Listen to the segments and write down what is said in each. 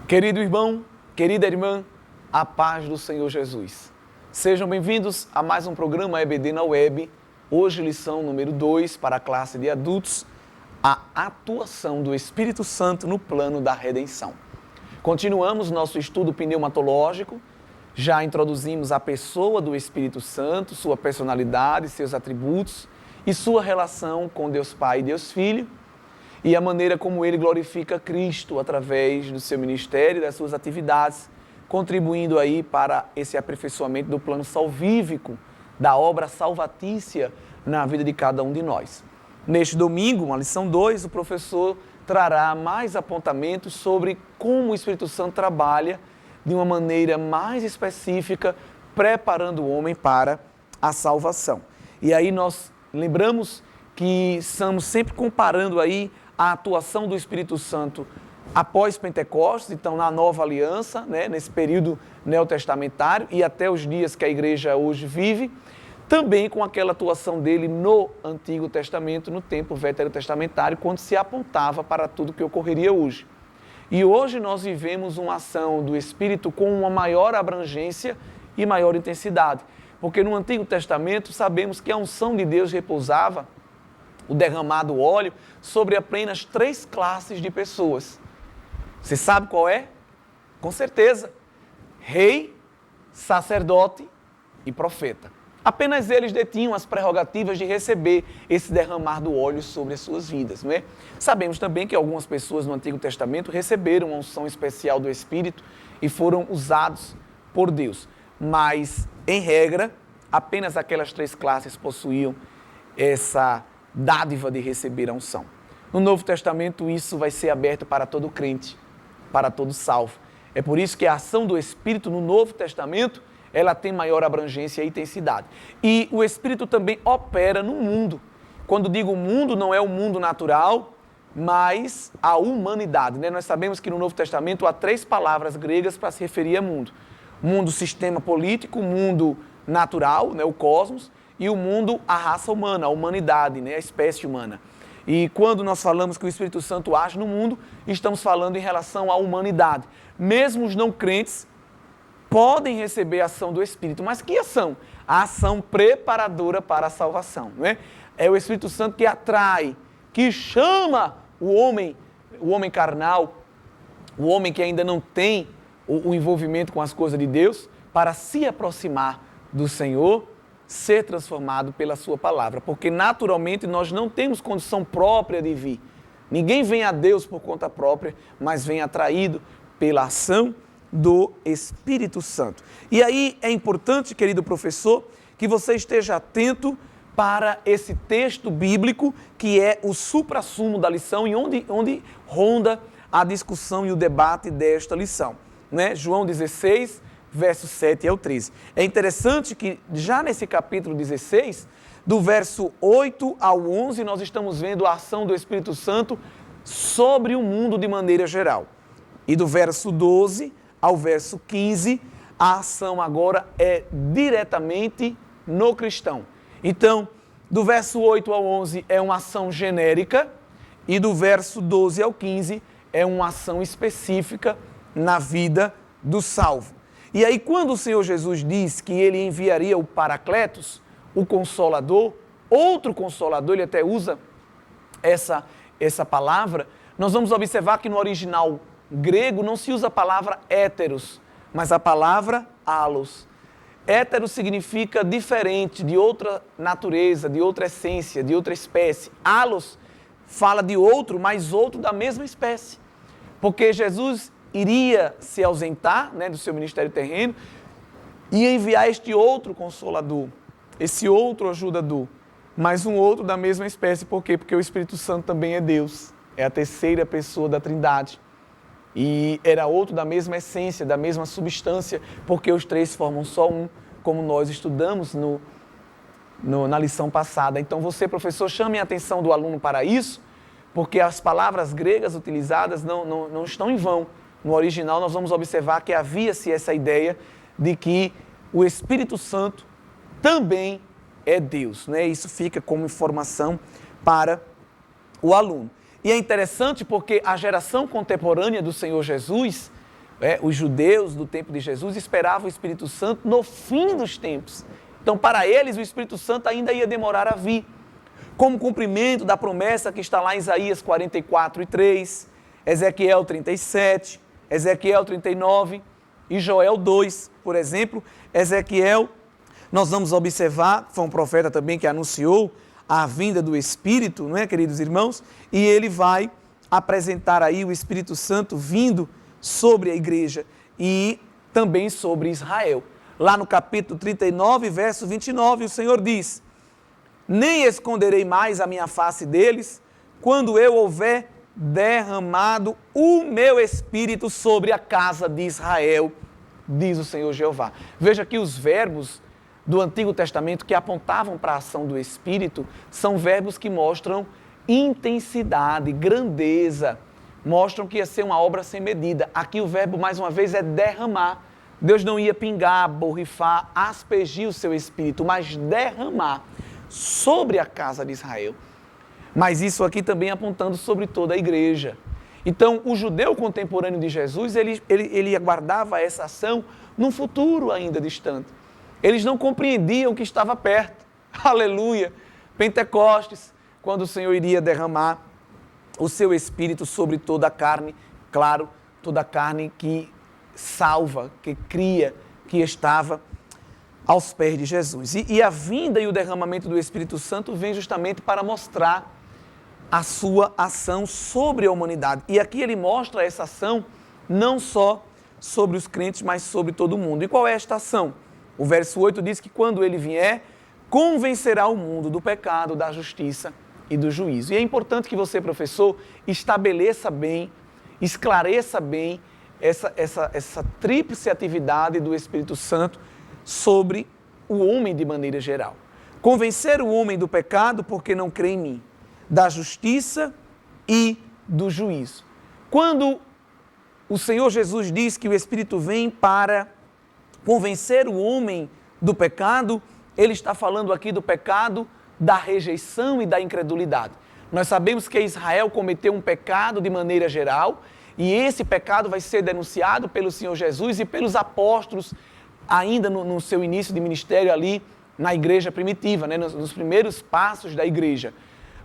Querido irmão, querida irmã, a paz do Senhor Jesus. Sejam bem-vindos a mais um programa EBD na Web. Hoje, lição número 2 para a classe de adultos, a atuação do Espírito Santo no plano da redenção. Continuamos nosso estudo pneumatológico, já introduzimos a pessoa do Espírito Santo, sua personalidade, seus atributos e sua relação com Deus Pai e Deus Filho, e a maneira como ele glorifica Cristo através do seu ministério e das suas atividades, contribuindo aí para esse aperfeiçoamento do plano salvífico, da obra salvatícia na vida de cada um de nós. Neste domingo, uma lição 2, o professor trará mais apontamentos sobre como o Espírito Santo trabalha de uma maneira mais específica, preparando o homem para a salvação. E aí nós lembramos que estamos sempre comparando aí a atuação do Espírito Santo após Pentecostes, então na nova aliança, nesse período neotestamentário e até os dias que a igreja hoje vive, também com aquela atuação dele no Antigo Testamento, no tempo veterotestamentário, quando se apontava para tudo que ocorreria hoje. E hoje nós vivemos uma ação do Espírito com uma maior abrangência e maior intensidade, porque no Antigo Testamento sabemos que a unção de Deus repousava, o derramado óleo, sobre apenas 3 classes de pessoas. Você sabe qual é? Com certeza. Rei, sacerdote e profeta. Apenas eles detinham as prerrogativas de receber esse derramar do óleo sobre as suas vidas, não é? Sabemos também que algumas pessoas no Antigo Testamento receberam uma unção especial do Espírito e foram usados por Deus. Mas, em regra, apenas aquelas 3 classes possuíam essa dádiva de receber a unção. No Novo Testamento, isso vai ser aberto para todo crente, para todo salvo. É por isso que a ação do Espírito no Novo Testamento, ela tem maior abrangência e intensidade. E o Espírito também opera no mundo. Quando digo mundo, não é o mundo natural, mas a humanidade, né? Nós sabemos que no Novo Testamento há 3 palavras gregas para se referir a mundo. Mundo, sistema político, mundo natural, né? O cosmos, e o mundo, a raça humana, a humanidade, né? A espécie humana. E quando nós falamos que o Espírito Santo age no mundo, estamos falando em relação à humanidade. Mesmo os não crentes podem receber a ação do Espírito. Mas que ação? A ação preparadora para a salvação, não é? É o Espírito Santo que atrai, que chama o homem carnal, o homem que ainda não tem o envolvimento com as coisas de Deus, para se aproximar do Senhor, ser transformado pela sua palavra. Porque naturalmente nós não temos condição própria de vir. Ninguém vem a Deus por conta própria, mas vem atraído pela ação do Espírito Santo. E aí é importante, querido professor, que você esteja atento para esse texto bíblico que é o suprassumo da lição e onde ronda a discussão e o debate desta lição, né? João 16, versos 7 ao 13. É interessante que já nesse capítulo 16, do verso 8 ao 11, nós estamos vendo a ação do Espírito Santo sobre o mundo de maneira geral. E do verso 12 ao verso 15, a ação agora é diretamente no cristão. Então, do verso 8 ao 11 é uma ação genérica e do verso 12 ao 15 é uma ação específica na vida do salvo. E aí, quando o Senhor Jesus diz que ele enviaria o Paracletos, o Consolador, outro Consolador, ele até usa essa palavra, nós vamos observar que no original grego não se usa a palavra héteros, mas a palavra halos. Hétero significa diferente, de outra natureza, de outra essência, de outra espécie. Halos fala de outro, mas outro da mesma espécie. Porque Jesus iria se ausentar, né, do seu ministério terreno e enviar este outro Consolador, esse outro ajudador, mas um outro da mesma espécie. Por quê? Porque o Espírito Santo também é Deus, é a terceira pessoa da Trindade. E era outro da mesma essência, da mesma substância, porque os 3 formam só um, como nós estudamos na lição passada. Então você, professor, chame a atenção do aluno para isso, porque as palavras gregas utilizadas não estão em vão. No original nós vamos observar que havia-se essa ideia de que o Espírito Santo também é Deus, né? Isso fica como informação para o aluno. E é interessante porque a geração contemporânea do Senhor Jesus Os judeus do tempo de Jesus esperavam o Espírito Santo no fim dos tempos. Então, para eles, o Espírito Santo ainda ia demorar a vir, como cumprimento da promessa que está lá em Isaías 44:3, Ezequiel 37, Ezequiel 39 e Joel 2, por exemplo. Ezequiel, nós vamos observar, foi um profeta também que anunciou a vinda do Espírito, não é, queridos irmãos? E ele vai apresentar aí o Espírito Santo vindo sobre a igreja e também sobre Israel. Lá no capítulo 39, verso 29, o Senhor diz: nem esconderei mais a minha face deles, quando eu houver derramado o meu Espírito sobre a casa de Israel, diz o Senhor Jeová. Veja que os verbos do Antigo Testamento que apontavam para a ação do Espírito são verbos que mostram intensidade, grandeza, mostram que ia ser uma obra sem medida. Aqui o verbo, mais uma vez, é derramar. Deus não ia pingar, borrifar, aspergir o seu Espírito, mas derramar sobre a casa de Israel. Mas isso aqui também apontando sobre toda a igreja. Então, o judeu contemporâneo de Jesus, ele aguardava essa ação num futuro ainda distante. Eles não compreendiam que estava perto. Aleluia! Pentecostes, quando o Senhor iria derramar o seu Espírito sobre toda a carne, claro, toda a carne que salva, que cria, que estava aos pés de Jesus. E a vinda e o derramamento do Espírito Santo vem justamente para mostrar a sua ação sobre a humanidade. E aqui ele mostra essa ação não só sobre os crentes, mas sobre todo mundo. E qual é esta ação? O verso 8 diz que quando ele vier, convencerá o mundo do pecado, da justiça e do juízo. E é importante que você, professor, estabeleça bem, esclareça bem essa tríplice atividade do Espírito Santo sobre o homem de maneira geral. Convencer o homem do pecado porque não crê em mim, da justiça e do juízo. Quando o Senhor Jesus diz que o Espírito vem para convencer o homem do pecado, ele está falando aqui do pecado da rejeição e da incredulidade. Nós sabemos que Israel cometeu um pecado de maneira geral, e esse pecado vai ser denunciado pelo Senhor Jesus e pelos apóstolos, ainda no seu início de ministério ali na igreja primitiva, né, nos primeiros passos da igreja.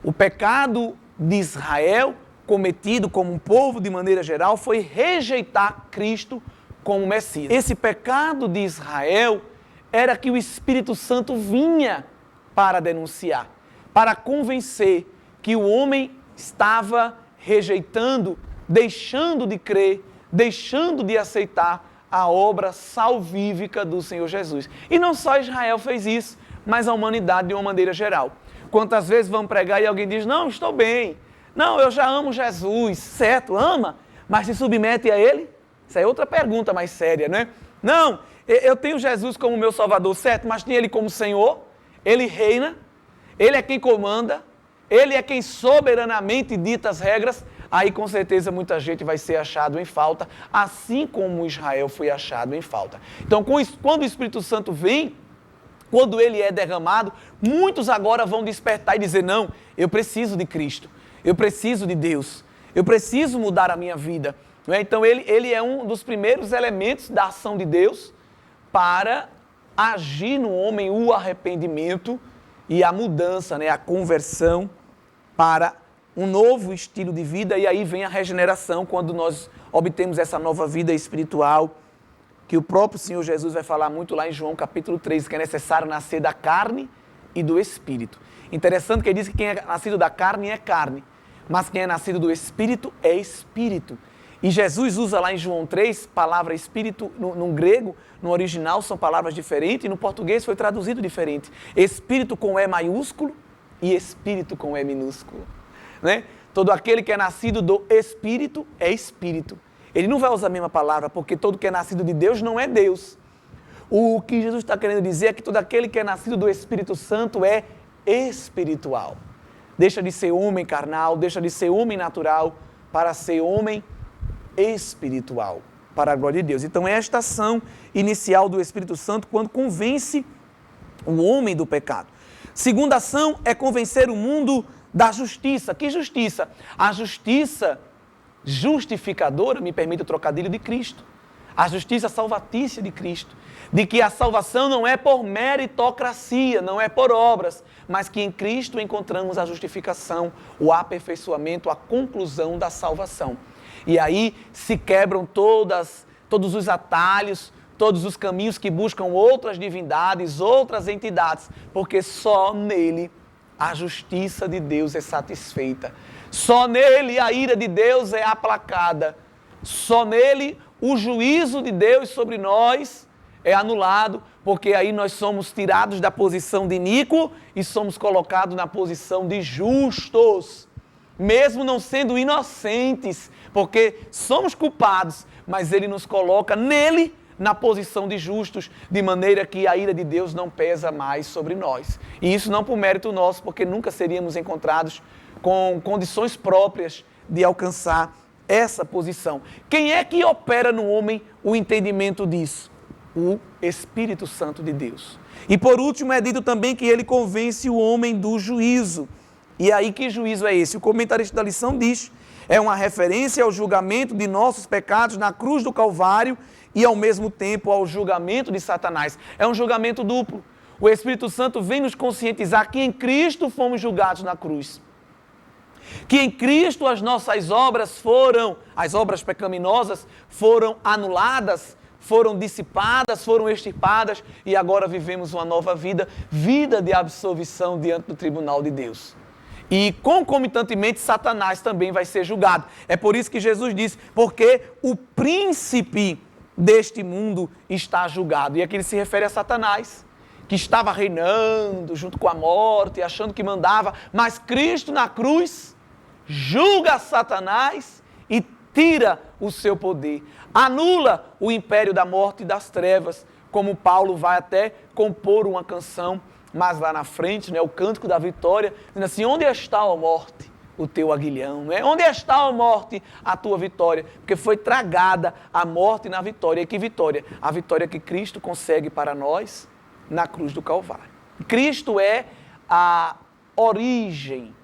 O pecado de Israel, cometido como um povo de maneira geral, foi rejeitar Cristo como Messias. Esse pecado de Israel era que o Espírito Santo vinha para denunciar, para convencer que o homem estava rejeitando, deixando de crer, deixando de aceitar a obra salvífica do Senhor Jesus. E não só Israel fez isso, mas a humanidade de uma maneira geral. Quantas vezes vamos pregar e alguém diz: não, estou bem, não, eu já amo Jesus, certo, ama, mas se submete a Ele? Isso é outra pergunta mais séria, né? Não, eu tenho Jesus como meu Salvador, certo, mas tenho Ele como Senhor, Ele reina, Ele é quem comanda, Ele é quem soberanamente dita as regras. Aí com certeza muita gente vai ser achado em falta, assim como Israel foi achado em falta. Então quando o Espírito Santo vem, quando ele é derramado, muitos agora vão despertar e dizer: não, eu preciso de Cristo, eu preciso de Deus, eu preciso mudar a minha vida. Não é? Então ele é um dos primeiros elementos da ação de Deus para agir no homem o arrependimento e a mudança, né? A conversão para um novo estilo de vida, e aí vem a regeneração, quando nós obtemos essa nova vida espiritual, que o próprio Senhor Jesus vai falar muito lá em João capítulo 3, que é necessário nascer da carne e do Espírito. Interessante que ele diz que quem é nascido da carne é carne, mas quem é nascido do Espírito é Espírito. E Jesus usa lá em João 3, palavra Espírito, no grego, no original são palavras diferentes, e no português foi traduzido diferente. Espírito com E maiúsculo e Espírito com E minúsculo. Né? Todo aquele que é nascido do Espírito é Espírito. Ele não vai usar a mesma palavra, porque todo que é nascido de Deus não é Deus. O que Jesus está querendo dizer é que todo aquele que é nascido do Espírito Santo é espiritual. Deixa de ser homem carnal, deixa de ser homem natural, para ser homem espiritual, para a glória de Deus. Então esta ação inicial do Espírito Santo, quando convence o homem do pecado. Segunda ação é convencer o mundo da justiça. Que justiça? A justiça justificadora, me permite o trocadilho, de Cristo. a justiça salvatícia de Cristo, de que a salvação não é por meritocracia, não é por obras, mas que em Cristo encontramos a justificação, o aperfeiçoamento, a conclusão da salvação. E aí se quebram todos os atalhos, todos os caminhos que buscam outras divindades, outras entidades, porque só nele a justiça de Deus é satisfeita. Só nele a ira de Deus é aplacada. Só nele o juízo de Deus sobre nós é anulado, porque aí nós somos tirados da posição de iníquo e somos colocados na posição de justos, mesmo não sendo inocentes, porque somos culpados, mas ele nos coloca nele na posição de justos, de maneira que a ira de Deus não pesa mais sobre nós. E isso não por mérito nosso, porque nunca seríamos encontrados com condições próprias de alcançar essa posição. Quem é que opera no homem o entendimento disso? O Espírito Santo de Deus. E por último é dito também que ele convence o homem do juízo. E aí que juízo é esse? O comentarista da lição diz, é uma referência ao julgamento de nossos pecados na cruz do Calvário e ao mesmo tempo ao julgamento de Satanás. É um julgamento duplo. O Espírito Santo vem nos conscientizar que em Cristo fomos julgados na cruz. Que em Cristo as nossas obras as obras pecaminosas foram anuladas, foram dissipadas, foram extirpadas e agora vivemos uma nova vida, vida de absolvição diante do tribunal de Deus. E concomitantemente Satanás também vai ser julgado. É por isso que Jesus disse, porque o príncipe deste mundo está julgado. E aqui ele se refere a Satanás, que estava reinando junto com a morte, achando que mandava, mas Cristo na cruz julga Satanás e tira o seu poder, anula o império da morte e das trevas, como Paulo vai até compor uma canção, mas lá na frente, o cântico da vitória, dizendo assim, onde está, ó morte, o teu aguilhão? Onde está, ó morte, a tua vitória? Porque foi tragada a morte na vitória. E que vitória? A vitória que Cristo consegue para nós na cruz do Calvário. Cristo é a origem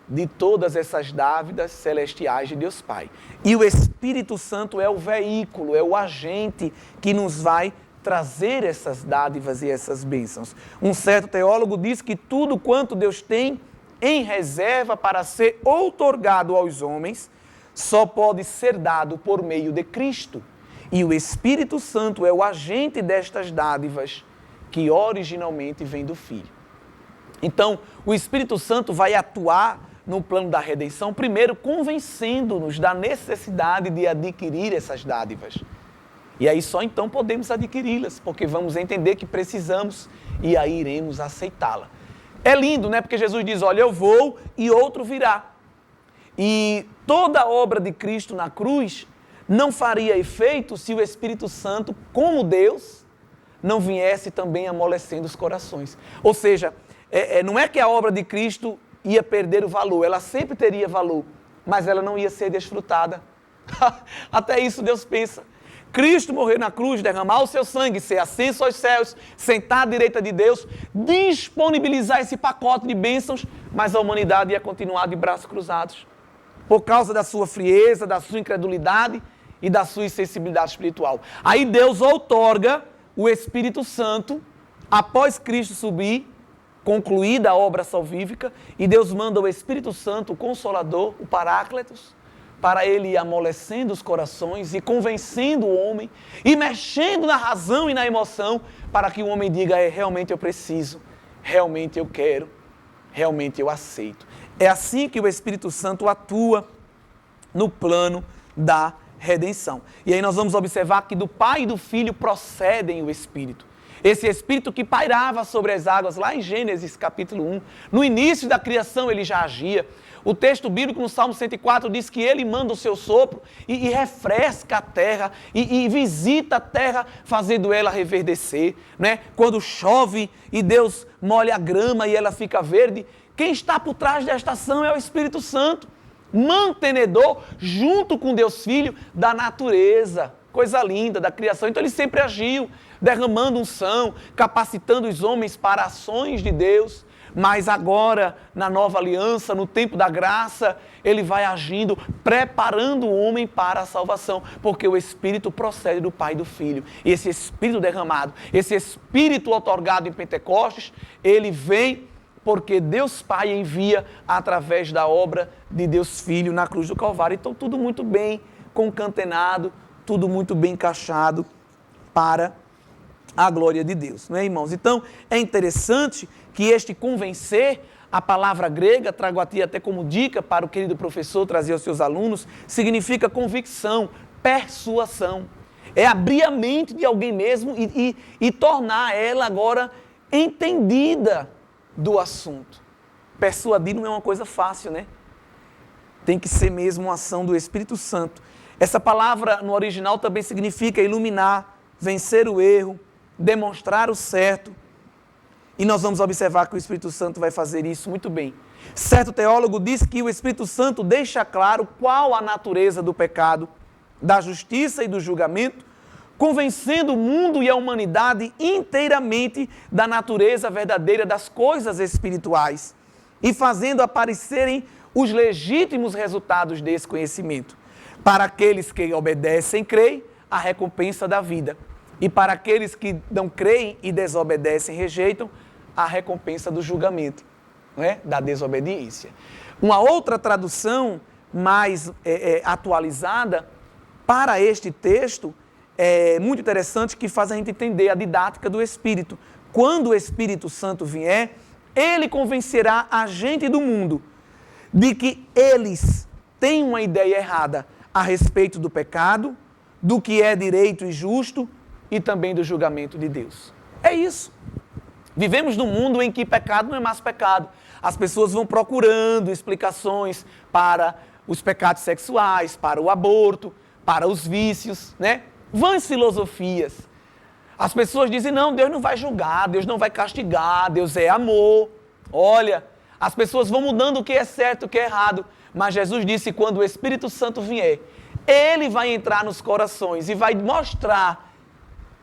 de todas essas dávidas celestiais de Deus Pai. E o Espírito Santo é o veículo, é o agente que nos vai trazer essas dádivas e essas bênçãos. Um certo teólogo diz que tudo quanto Deus tem em reserva para ser outorgado aos homens, só pode ser dado por meio de Cristo. E o Espírito Santo é o agente destas dádivas que originalmente vem do Filho. Então, o Espírito Santo vai atuar no plano da redenção, primeiro convencendo-nos da necessidade de adquirir essas dádivas. E aí só então podemos adquiri-las, porque vamos entender que precisamos e aí iremos aceitá-la. É lindo, Porque Jesus diz, olha, eu vou e outro virá. E toda a obra de Cristo na cruz não faria efeito se o Espírito Santo, como Deus, não viesse também amolecendo os corações. Ou seja, não é que a obra de Cristo ia perder o valor, ela sempre teria valor, mas ela não ia ser desfrutada. Até isso Deus pensa. Cristo morrer na cruz, derramar o seu sangue, ser ascenso aos céus, sentar à direita de Deus, disponibilizar esse pacote de bênçãos, mas a humanidade ia continuar de braços cruzados, por causa da sua frieza, da sua incredulidade e da sua insensibilidade espiritual. Aí Deus outorga o Espírito Santo, após Cristo subir, concluída a obra salvífica, e Deus manda o Espírito Santo, o Consolador, o Paráclitos, para ele ir amolecendo os corações e convencendo o homem, e mexendo na razão e na emoção, para que o homem diga, realmente eu preciso, realmente eu quero, realmente eu aceito. É assim que o Espírito Santo atua no plano da redenção. E aí nós vamos observar que do Pai e do Filho procedem o Espírito. Esse Espírito que pairava sobre as águas, lá em Gênesis capítulo 1, no início da criação ele já agia. O texto bíblico no Salmo 104 diz que ele manda o seu sopro e refresca a terra e visita a terra, fazendo ela reverdecer. Quando chove e Deus molha a grama e ela fica verde, quem está por trás desta ação é o Espírito Santo, mantenedor, junto com Deus Filho, da natureza. Coisa linda, da criação. Então ele sempre agiu, derramando unção, capacitando os homens para ações de Deus, mas agora, na nova aliança, no tempo da graça, ele vai agindo, preparando o homem para a salvação, porque o Espírito procede do Pai e do Filho. E esse Espírito derramado, esse Espírito outorgado em Pentecostes, ele vem porque Deus Pai envia através da obra de Deus Filho na cruz do Calvário. Então, tudo muito bem concatenado, tudo muito bem encaixado para a glória de Deus, não é, irmãos? Então, é interessante que este convencer, a palavra grega, trago aqui até como dica para o querido professor trazer aos seus alunos, significa convicção, persuasão. É abrir a mente de alguém mesmo e tornar ela agora entendida do assunto. Persuadir não é uma coisa fácil, né? Tem que ser mesmo uma ação do Espírito Santo. Essa palavra no original também significa iluminar, vencer o erro, demonstrar o certo. E nós vamos observar que o Espírito Santo vai fazer isso muito bem. Certo teólogo diz que o Espírito Santo deixa claro qual a natureza do pecado, da justiça e do julgamento, convencendo o mundo e a humanidade inteiramente da natureza verdadeira das coisas espirituais e fazendo aparecerem os legítimos resultados desse conhecimento. Para aqueles que obedecem e creem, a recompensa da vida. E para aqueles que não creem e desobedecem e rejeitam, a recompensa do julgamento, não é? Da desobediência. Uma outra tradução mais atualizada para este texto é muito interessante, que faz a gente entender a didática do Espírito. Quando o Espírito Santo vier, ele convencerá a gente do mundo de que eles têm uma ideia errada a respeito do pecado, do que é direito e justo e também do julgamento de Deus. É isso. Vivemos num mundo em que pecado não é mais pecado. As pessoas vão procurando explicações para os pecados sexuais, para o aborto, para os vícios, né? Vãs filosofias. As pessoas dizem, não, Deus não vai julgar, Deus não vai castigar, Deus é amor. Olha, as pessoas vão mudando o que é certo, o que é errado. Mas Jesus disse, quando o Espírito Santo vier, ele vai entrar nos corações e vai mostrar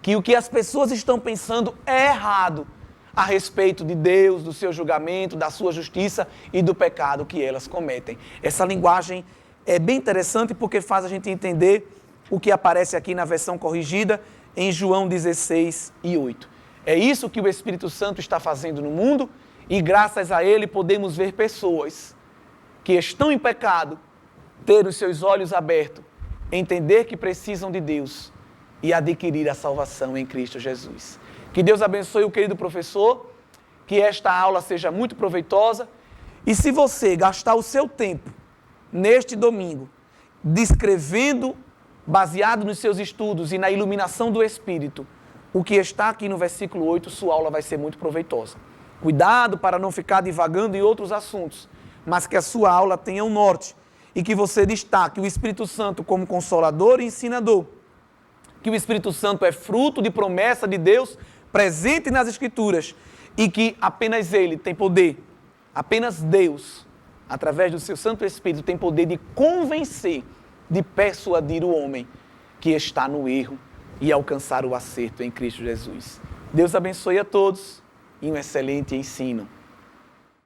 que o que as pessoas estão pensando é errado a respeito de Deus, do seu julgamento, da sua justiça e do pecado que elas cometem. Essa linguagem é bem interessante porque faz a gente entender o que aparece aqui na versão corrigida em João 16:8. É isso que o Espírito Santo está fazendo no mundo e graças a ele podemos ver pessoas que estão em pecado, ter os seus olhos abertos, entender que precisam de Deus e adquirir a salvação em Cristo Jesus. Que Deus abençoe o querido professor, que esta aula seja muito proveitosa. E se você gastar o seu tempo neste domingo, descrevendo, baseado nos seus estudos e na iluminação do Espírito, o que está aqui no versículo 8, sua aula vai ser muito proveitosa. Cuidado para não ficar divagando em outros assuntos, mas que a sua aula tenha um norte e que você destaque o Espírito Santo como consolador e ensinador. Que o Espírito Santo é fruto de promessa de Deus presente nas Escrituras e que apenas Ele tem poder, apenas Deus, através do seu Santo Espírito, tem poder de convencer, de persuadir o homem que está no erro e alcançar o acerto em Cristo Jesus. Deus abençoe a todos e um excelente ensino.